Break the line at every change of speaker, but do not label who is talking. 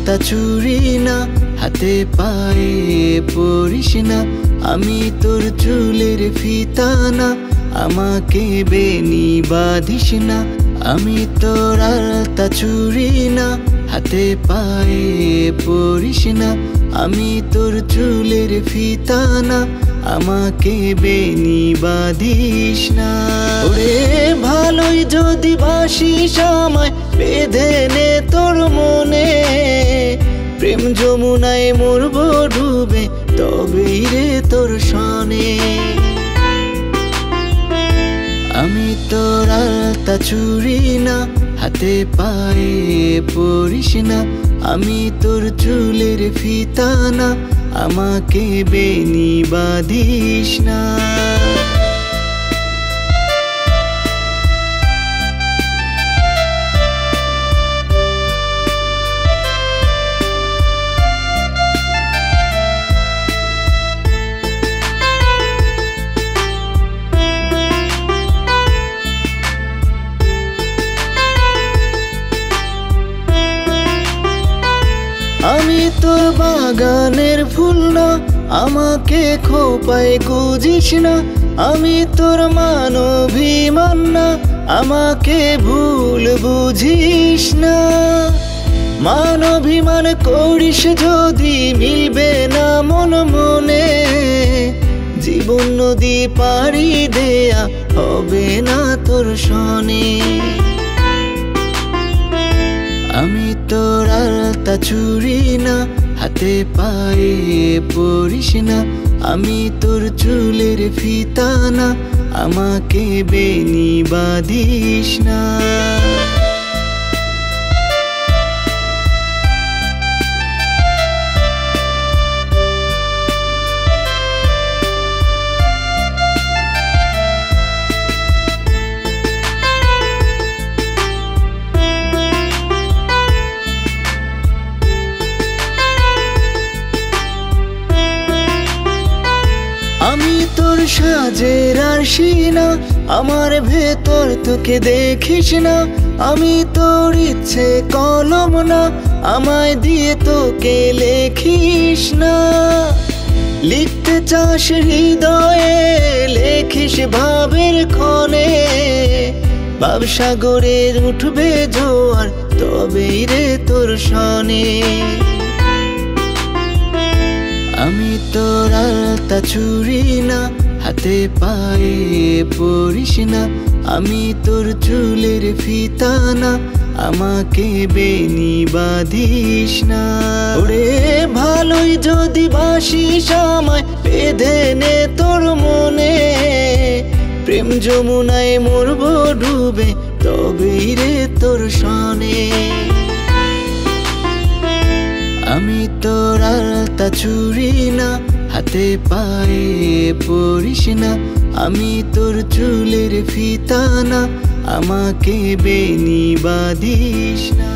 আলতা চুরি না, হাতে পায়ে পরিস না। আমি তোর চুলের ফিতা না, আমাকে বেনি বাঁধিস না। আমি তোর আলতা চুরি না, হাতে পায়ে পরিস না। আমি তোর চুলের ফিতা না, আমাকে বেনি বাঁধিস না। ওরে ভালোই যদি বাসিস আমায়, বেঁধে নে তোর মনে। প্রেম যমুনায় মরব ডুবে, তবেই রে তোর সনে। আমি তোর আলতা চুরি না, হাতে পায়ে পরিস না। আমি তোর চুলের ফিতা না, আমাকে বেনি বাঁধিস না। আমি তোর বাগানের ফুল না, আমাকে খোপায় গুজিস না। আমি তোর মানবিমান না, আমাকে ভুল বুঝিস না। মানবিমান করিস যদি, মিলবে না মন মনে। জীবন নদী পাড়ি দেয়া হবে না তোর সনে। আমি তোর আলতা চুরি না, হাতে পায়ে পরিস না। আমি তোর চুলের ফিতা না, আমাকে বেনি বাঁধিস না। আমি তোর সাজের আরশি না, আমার ভেতর তোকে দেখিস না। আমি তোর ইচ্ছে কলম না, আমায় দিয়ে তোকে লেখিস না। লিখতে চাস হৃদয়ে, লেখিস ভাবের ক্ষণে। ভাবসাগরের উঠবে জোয়ার, তবেই রে তোর সনে। আমি তোর আলতা চুরি না, হাতে পায়ে পরিস না। আমি তোর চুলের ফিতা না, আমাকে বেনি বাঁধিস না। ওরে ভালোই যদি বাসিস আমায়, বেঁধে নে তোর মনে। প্রেম যমুনায় মরব ডুবে, তবেই রে তোর সনে। আমি তোর আলতা চুরি না, হাতে পায়ে পরিস না। আমি তোর চুলের ফিতা না, আমাকে বেনি বাঁধিস না।